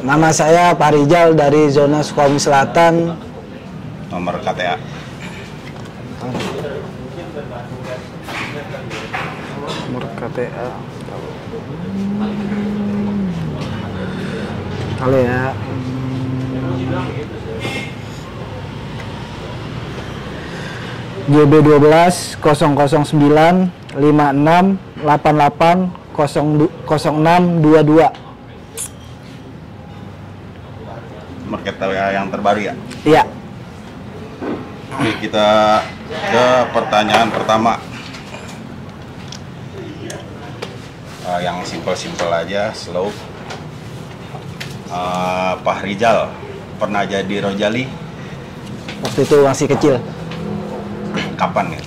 Nama saya Pak Rijal dari zona Sukabumi Selatan. Nomor KTA. Nomor KTA. Halo ya. GB 12 009 56 88 0622. Nomor KTA yang terbaru ya? Iya. Oke, kita ke pertanyaan pertama. Yang simpel-simpel aja, slow. Pak Rijal pernah jadi Rojali? Waktu itu masih kecil. Kapan ya?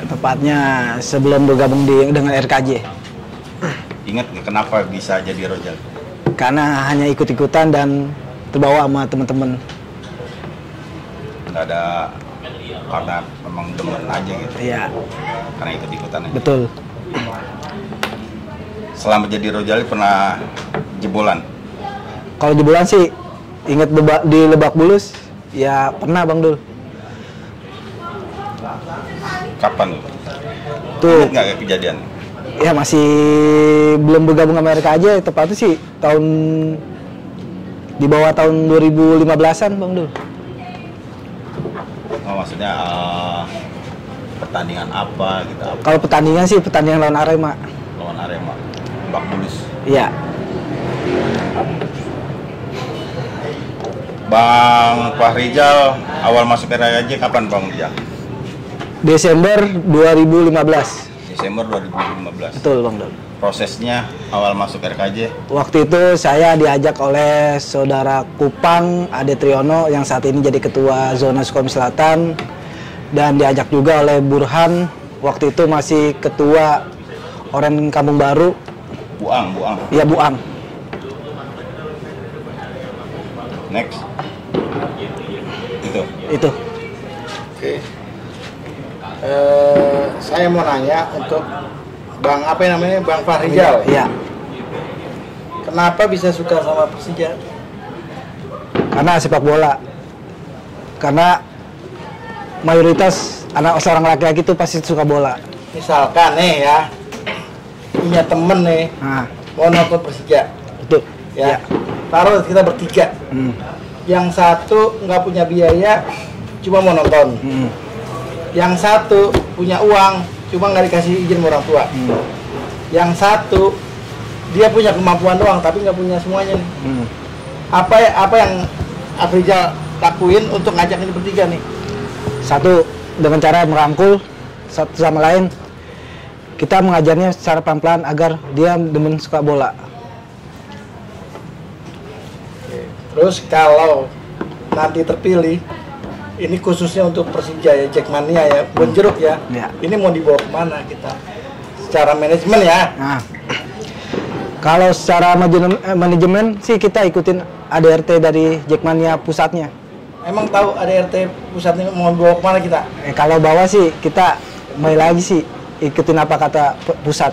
Tepatnya sebelum bergabung dengan RKJ. Ingat nggak kenapa bisa jadi Rojali? Karena hanya ikut-ikutan dan terbawa sama teman-teman. Nggak ada, karena memang demen aja gitu. Iya. Karena ikut-ikutan aja. Betul. Selama jadi Rojali pernah jebolan? Kalau jebolan sih ingat di Lebak Bulus, ya pernah Bang Dul. Kapan? Tuh. Ingat nggak kejadian? Ya masih belum bergabung sama RKJ, tepatnya sih di bawah tahun 2015-an Bang Dul. Oh, maksudnya pertandingan apa gitu? Kalau pertandingan sih pertandingan lawan Arema. Lawan Arema, Lebak Bulus. Iya. Bang Fahrijal awal masuk RKJ kapan Bang Rijal? Desember 2015. Desember 2015. Betul Bang Dul. Prosesnya awal masuk RKJ? Waktu itu saya diajak oleh saudara Kupang Ade Triyono yang saat ini jadi ketua zona Sukabumi Selatan, dan diajak juga oleh Burhan, waktu itu masih ketua Oren Kampung Baru. Buang. Iya, Buang. Next. Itu. Oke. Saya mau nanya untuk Bang Bang Fahrijal. Iya. Kenapa bisa suka sama Persija? Karena sepak bola. Karena mayoritas seorang laki-laki itu pasti suka bola. Misalkan nih ya, punya temen nih, mau nonton Persija. Betul. Ya. Taruh kita bertiga. Yang satu nggak punya biaya, cuma mau nonton. Yang satu punya uang, cuma nggak dikasih izin sama orang tua. Yang satu dia punya kemampuan doang, tapi nggak punya semuanya nih. Apa yang Fahrijal lakuin untuk ngajak ini bertiga nih? Satu, dengan cara merangkul satu sama lain. Kita mengajarnya secara pelan-pelan agar dia demen suka bola. Terus kalau nanti terpilih, ini khususnya untuk Persija ya, Jackmania ya, Bonjeruk ya. Ini mau dibawa kemana kita? Secara manajemen ya. Nah, kalau secara manajemen sih kita ikutin ADRT dari Jackmania pusatnya. Emang tahu ADRT pusatnya mau dibawa kemana kita? Kalau bawah sih kita mulai lagi sih ikutin apa kata pusat.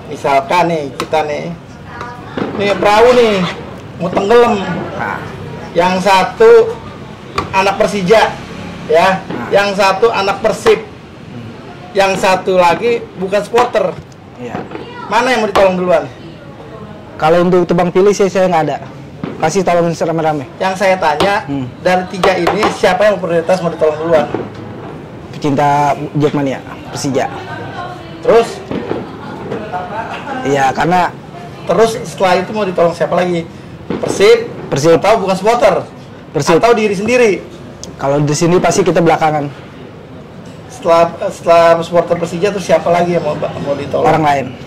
Misalkan nih kita nih perahu nih mau tenggelam. Yang satu anak Persija ya, yang satu anak Persib, yang satu lagi bukan supporter. Iya. Mana yang mau ditolong duluan? Kalau untuk tebang pilih sih saya nggak ada. Pasti tolongin rame-rame. Yang saya tanya, dari tiga ini siapa yang prioritas mau ditolong duluan? Pecinta Jackmania, Persija. Terus? Iya, karena terus setelah itu mau ditolong siapa lagi? Persib atau bukan supporter? Persib. Atau diri sendiri? Kalau di sini pasti kita belakangan. Setelah supporter Persija terus siapa lagi yang mau ditolong? Orang lain.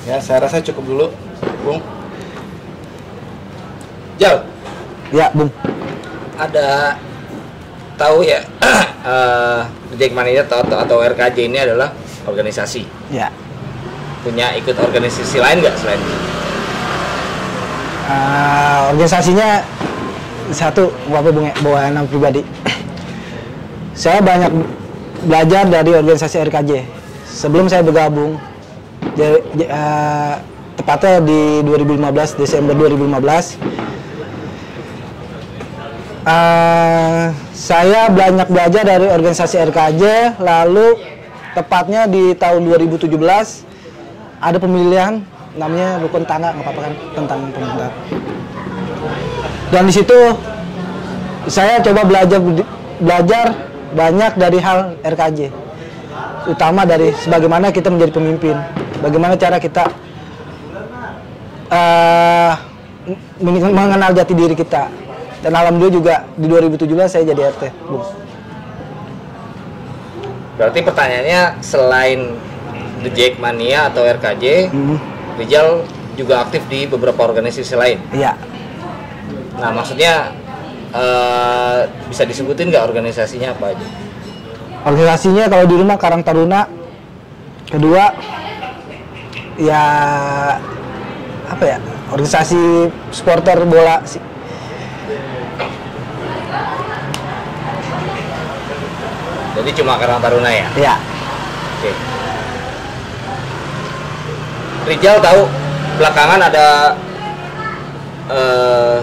Ya, saya rasa cukup dulu, Bung. Jal. Ya, Bung. Ada tahu ya, Jackmania atau RKJ ini adalah organisasi. Ya. Punya ikut organisasi lain nggak selain itu? Organisasinya satu, bawa nama pribadi. Saya banyak belajar dari organisasi RKJ. Sebelum saya bergabung, Tepatnya di 2015, Desember 2015. Saya banyak belajar dari organisasi RKJ, lalu tepatnya di tahun 2017 ada pemilihan namanya rukun tangga, nggak apa-apa kan, tentang pemerintah. Dan di situ saya coba belajar banyak dari hal RKJ, utama dari sebagaimana kita menjadi pemimpin, bagaimana cara kita mengenal jati diri kita. Dan alhamdulillah juga di 2017 saya jadi RT, Bung. Berarti pertanyaannya, selain The Jackmania atau RKJ, Rizal juga aktif di beberapa organisasi lain? Iya. Nah, maksudnya bisa disebutin nggak organisasinya apa aja? Organisasinya kalau di rumah Karang Taruna, kedua ya apa ya, organisasi supporter bola sih. Jadi cuma Karang Taruna ya? Iya. Oke. Rizal tahu belakangan ada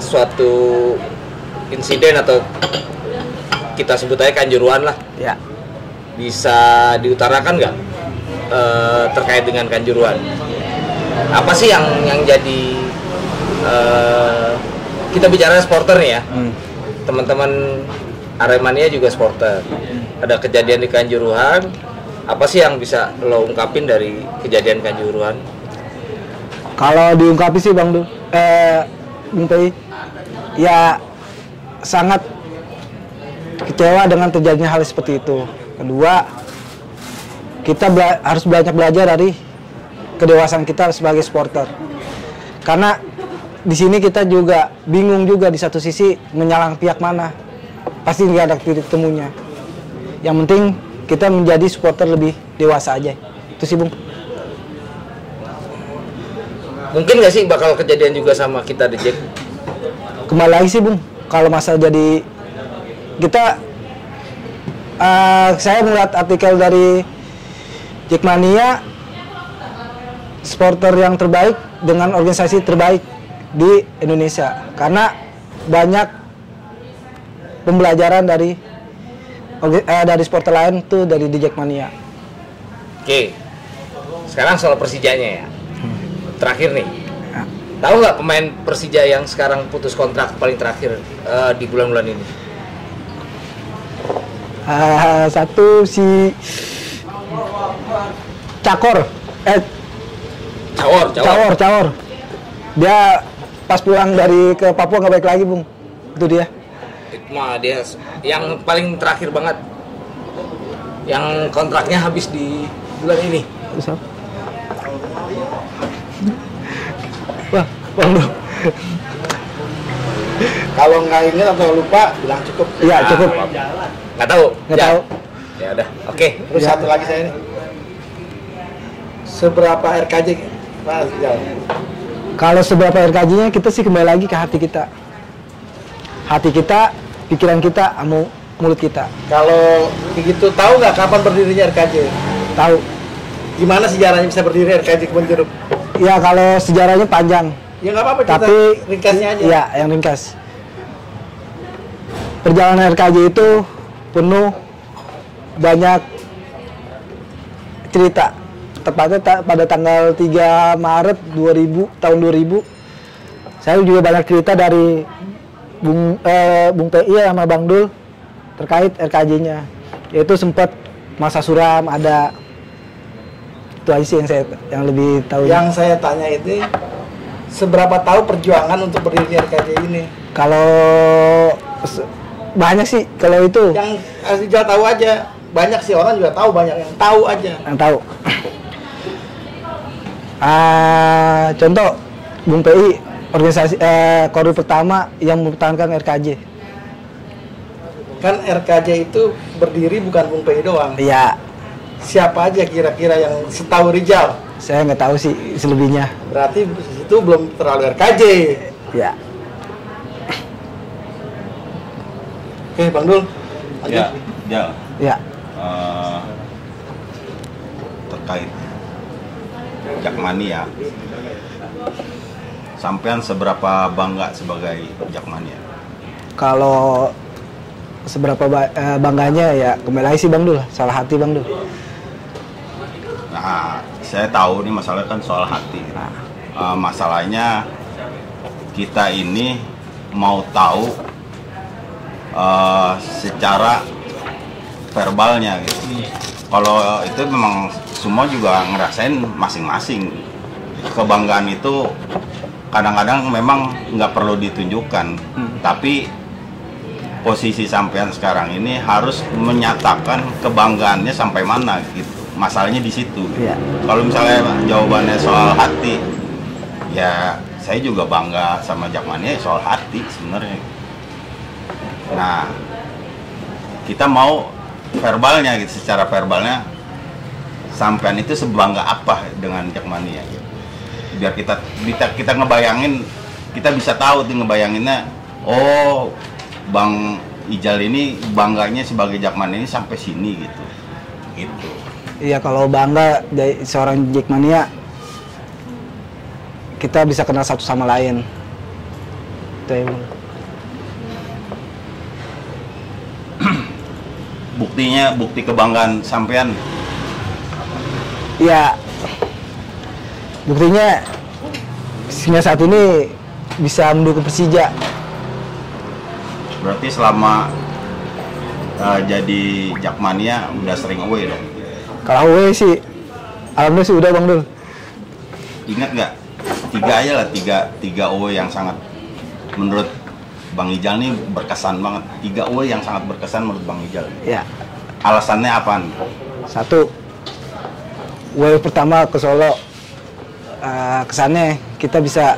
suatu insiden atau kita sebut aja kanjuruhan lah. Iya. Bisa diutarakan nggak terkait dengan kanjuruhan? Apa sih yang jadi kita bicara supporter nih ya? Teman-teman Aremania juga supporter. Ada kejadian di Kanjuruhan. Apa sih yang bisa lo ungkapin dari kejadian Kanjuruhan? Kalau diungkapin sih Bung Pei, ya sangat kecewa dengan terjadinya hal seperti itu. Kedua, kita harus belajar dari kedewasaan kita sebagai supporter. Karena di sini kita juga bingung juga, di satu sisi menyalahkan pihak mana. Pasti nggak ada titik temunya. Yang penting kita menjadi supporter lebih dewasa aja. Itu sih Bung. Mungkin nggak sih bakal kejadian juga sama kita di Jack? Kembali lagi sih Bung, kalau masa jadi kita saya melihat artikel dari Jackmania, supporter yang terbaik dengan organisasi terbaik di Indonesia, karena banyak pembelajaran dari supporter lain tuh dari Jackmania. Oke, sekarang soal Persijanya ya. Terakhir nih, tahu nggak pemain Persija yang sekarang putus kontrak paling terakhir di bulan-bulan ini? Satu si Cawor. Dia pas pulang dari ke Papua nggak balik lagi Bung. Itu dia. Mah dia yang paling terakhir banget, yang kontraknya habis di bulan ini. Wah, Bang. Kalau nggak ingat atau lupa, bilang cukup. Iya, cukup. Nggak tahu. Nggak tahu. Ya udah, oke. Terus Ya. satu lagi saya ini. Seberapa RKJ Mas Rizal? Kalau seberapa RKJ-nya, kita sih kembali lagi ke hati kita. Hati kita, pikiran kita, mulut kita. Kalau begitu, tahu nggak kapan berdirinya RKJ? Tahu. Gimana sejarahnya bisa berdiri RKJ Kebon Jeruk? Ya kalau sejarahnya panjang. Ya nggak apa-apa, Tapi ringkasnya aja. Iya, yang ringkas. Perjalanan RKJ itu penuh banyak cerita. Tepatnya pada tanggal 3 Maret 2000, saya juga banyak cerita dari Bung PI sama Bang Dul terkait RKJ-nya. Yaitu sempat masa suram ada. Itu aja sih yang lebih tahu. Yang saya tanya itu, seberapa tahu perjuangan untuk berdiri RKJ ini? Kalau banyak sih kalau itu. Yang Rizal tahu aja. Banyak sih orang juga tahu, banyak yang tahu aja. Yang tahu. Contoh Bung PI, organisasi koridor pertama yang mempertahankan RKJ. Kan RKJ itu berdiri bukan Bung PI doang. Iya. Siapa aja kira-kira yang setahu Rizal? Saya nggak tahu sih selebihnya. Berarti itu belum terlalu RKJ. Ya. Oke, Bang Dul. lanjut. Ya, Ya. terkait Jakmania. Sampean seberapa bangga sebagai Jakmania? Kalau seberapa bangganya ya kembali lagi sih Bang Dul, salah hati Bang Dul. Nah, saya tahu nih masalah kan soal hati. Masalahnya kita ini mau tahu secara verbalnya gitu. Kalau itu memang semua juga ngerasain masing-masing. Kebanggaan itu kadang-kadang memang nggak perlu ditunjukkan, tapi posisi sampean sekarang ini harus menyatakan kebanggaannya sampai mana gitu. Masalahnya di situ. Iya. Kalau misalnya jawabannya soal hati, ya saya juga bangga sama Jakmania soal hati sebenarnya. Nah, kita mau verbalnya gitu, secara verbalnya sampean itu sebangga apa dengan Jakmania gitu. Biar kita ngebayangin, kita bisa tahu tuh ngebayanginnya, oh Bang Ijal ini bangganya sebagai Jakmania ini sampai sini gitu. Gitu. Iya, kalau bangga dari seorang Jakmania, kita bisa kenal satu sama lain. Itu ya, Bang. Buktinya, bukti kebanggaan sampean. Iya. Buktinya hingga saat ini bisa mendukung Persija. Berarti selama jadi Jakmania udah sering away dong. Kalau away sih, alhamdulillah sih udah Bang Dul. Ingat nggak? 3 aja lah, tiga away yang sangat menurut Bang Ijal nih berkesan banget. 3 away yang sangat berkesan menurut Bang Ijal. Ya. Alasannya apaan? 1, away pertama ke Solo. Kesannya kita bisa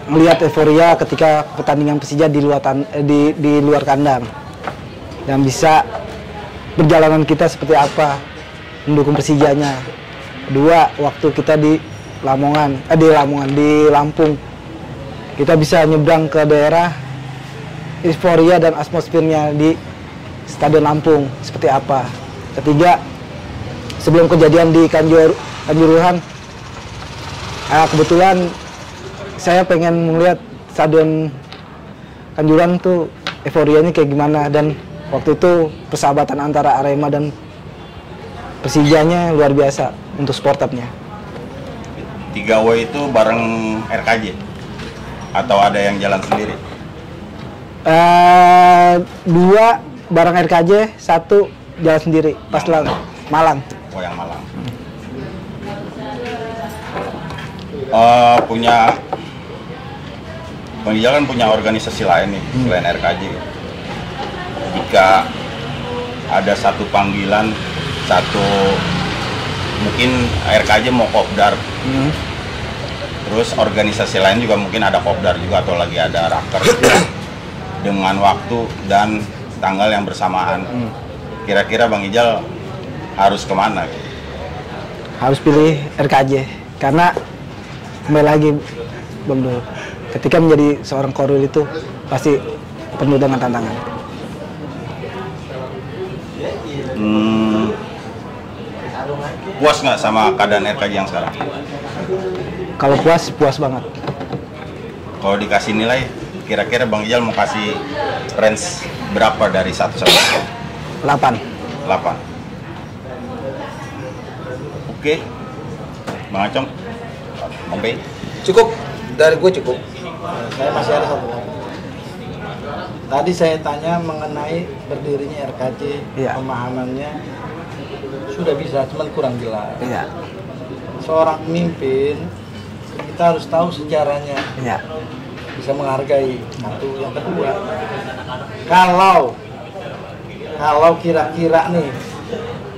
melihat euforia ketika pertandingan Persija di luar kandang, dan bisa perjalanan kita seperti apa mendukung Persijanya. 2, waktu kita di Lampung, kita bisa nyebrang ke daerah, euforia dan atmosfernya di Stadion Lampung seperti apa. 3, sebelum kejadian di Kanjuruhan, kebetulan saya pengen melihat Stadion Kanjuruhan tuh euforianya kayak gimana, dan waktu itu persahabatan antara Arema dan Persijanya luar biasa untuk supporternya. 3 away itu bareng RKJ atau ada yang jalan sendiri? 2 bareng RKJ, 1 jalan sendiri pas Malang. Oh, yang Malang. Bang Ijal kan punya organisasi lain nih selain RKJ. Jika ada satu panggilan, mungkin RKJ mau kopdar, terus organisasi lain juga mungkin ada kopdar juga atau lagi ada raker dengan waktu dan tanggal yang bersamaan. Kira-kira Bang Ijal harus kemana? Harus pilih RKJ, karena kembali lagi Bang Dul, ketika menjadi seorang korwil itu pasti penuh dengan tantangan. Puas nggak sama keadaan RKJ yang sekarang? Kalau puas banget. Kalau dikasih nilai, kira-kira Bang Ijal mau kasih range berapa dari 1 sampai 8. 8. Oke. Bang Acong, Bang Pei. Cukup, dari gue cukup. Saya masih ada satu lagi. Tadi saya tanya mengenai berdirinya RKJ, Iya. pemahamannya sudah bisa, cuman kurang jelas. Iya. Seorang pemimpin, kita harus tahu sejarahnya, Iya. bisa menghargai. 1, yang kedua, kalau kira-kira nih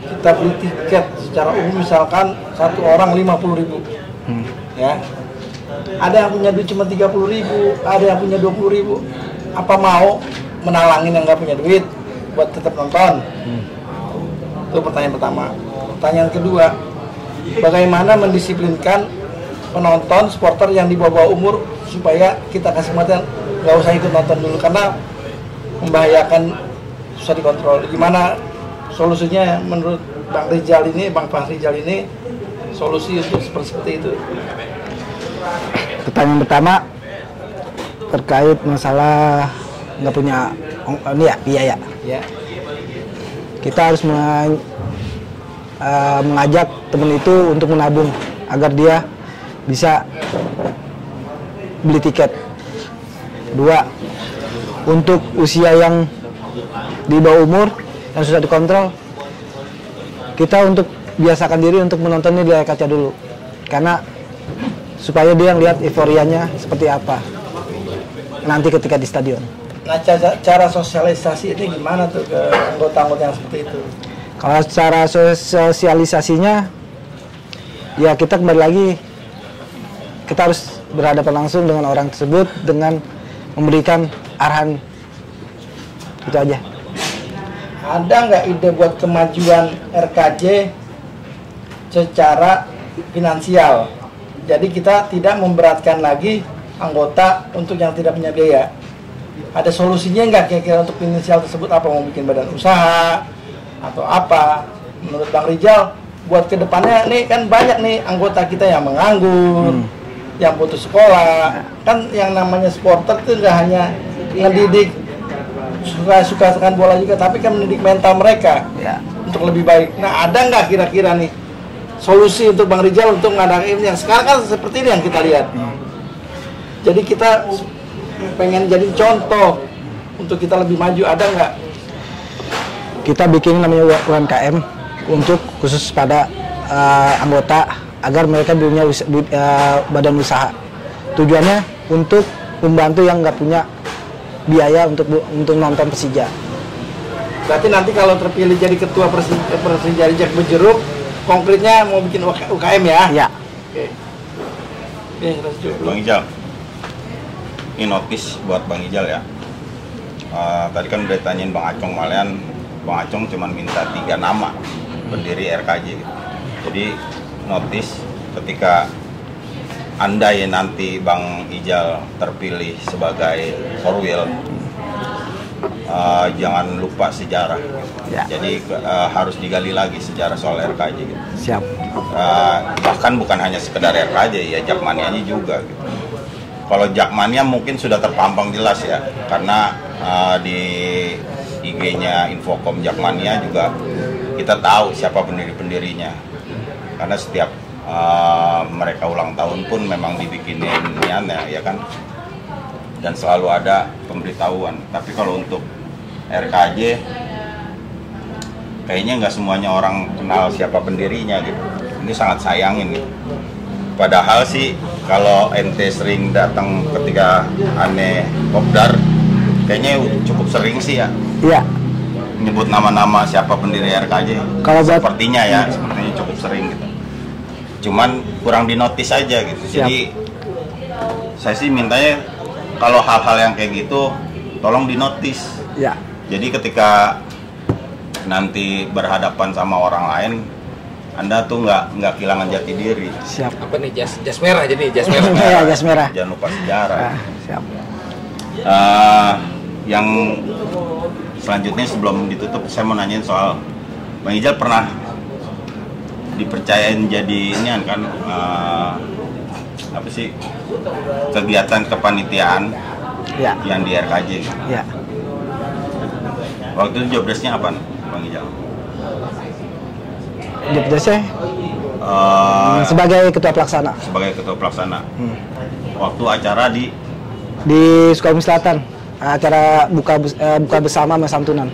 kita beli tiket secara umum, misalkan 1 orang 50.000, ya, ada yang punya duit cuma 30.000, ada yang punya 20.000, apa mau menalangin yang nggak punya duit buat tetap nonton? Itu pertanyaan pertama. Pertanyaan kedua, bagaimana mendisiplinkan penonton, supporter yang di bawah umur supaya kita kasih matian nggak usah ikut nonton dulu karena membahayakan, susah dikontrol. Gimana solusinya menurut Bang Fahrizal ini solusi untuk seperti itu? Pertanyaan pertama terkait masalah nggak punya ini ya biaya. Ya. Kita harus mengajak teman itu untuk menabung agar dia bisa beli tiket. Dua, untuk usia yang di bawah umur yang susah dikontrol, kita untuk biasakan diri untuk menontonnya di layar kaca dulu, karena supaya dia lihat euforianya seperti apa nanti ketika di stadion. Nah, cara sosialisasi ini gimana tuh ke anggota-anggota yang seperti itu? Kalau cara sosialisasinya, ya kita kembali lagi, kita harus berhadapan langsung dengan orang tersebut dengan memberikan arahan, itu aja. Ada nggak ide buat kemajuan RKJ secara finansial? Jadi kita tidak memberatkan lagi anggota untuk yang tidak punya biaya. Ada solusinya nggak kira-kira untuk finansial tersebut? Apa mau bikin badan usaha atau apa? Menurut Bang Rijal, buat kedepannya nih kan banyak nih anggota kita yang menganggur, yang putus sekolah. Kan yang namanya supporter itu nggak hanya ngedidik suka bola juga, tapi kan mendidik mental mereka untuk lebih baik. Nah, ada nggak kira-kira nih solusi untuk Bang Rijal untuk ngadain yang sekarang kan seperti ini yang kita lihat. Jadi kita pengen jadi contoh untuk kita lebih maju, ada nggak? Kita bikin namanya UMKM untuk khusus pada anggota agar mereka punya badan usaha. Tujuannya untuk membantu yang nggak punya biaya untuk nonton Persija. Berarti nanti kalau terpilih jadi ketua Persija Reject Bejeruk, konkretnya mau bikin UKM ya? Iya. Oke. Oke, Bang Ijal, ini notis buat Bang Ijal ya. Tadi kan udah tanyain Bang Acong Malian, Bang Acong cuma minta 3 nama pendiri RKJ gitu. Jadi notis ketika andai nanti Bang Ijal terpilih sebagai Korwil, jangan lupa sejarah. Ya. Jadi harus digali lagi sejarah soal RKJ gitu. Siap. Bahkan bukan hanya sekedar RKJ ya, Jakmanianya juga gitu. Kalau Jakmania mungkin sudah terpampang jelas ya, karena di IG-nya Infocom Jakmania juga kita tahu siapa pendiri-pendirinya. Karena setiap mereka ulang tahun pun memang dibikinin ya kan, dan selalu ada pemberitahuan. Tapi kalau untuk RKJ kayaknya nggak semuanya orang kenal siapa pendirinya gitu. Ini sangat sayangin gitu. Padahal sih kalau ente sering datang ketika aneh kopdar, kayaknya cukup sering sih ya. Iya. Nyebut nama-nama siapa pendiri RKJ. Kalau buat- sepertinya cukup sering gitu. Cuman kurang dinotis aja gitu. Siap. Jadi saya sih mintanya kalau hal-hal yang kayak gitu tolong dinotis. Ya. Jadi ketika nanti berhadapan sama orang lain, Anda tuh nggak kehilangan jati diri. Siap. Apa nih, jas merah, jadi jas merah. Iya, jas merah. Jangan lupa sejarah. Siap. Yang selanjutnya sebelum ditutup, saya mau nanyain soal Bang Ijal pernah dipercayain jadi ini kan apa sih, kegiatan kepanitiaan Ya. yang di RKJ. Ya. Waktu itu job desk-nya apa Bang Ijal? Jobdesknya sebagai ketua pelaksana Sebagai ketua pelaksana. Waktu acara di Sukabumi Selatan, acara buka bersama sama santunan.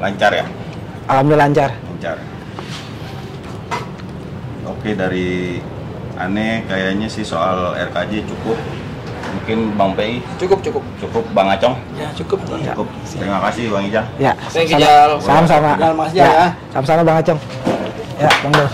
lancar ya? Alhamdulillah lancar. Lancar. Oke, dari aneh kayaknya sih soal RKJ cukup. Mungkin Bang Pei Cukup. cukup, Bang Acong Ya cukup. cukup. Terima kasih Bang Ijal. Ya. Thank you, Jal. Sama-sama. Tinggal Mas Jal ya. Sama-sama Bang Acong. Ya, Bang Dol.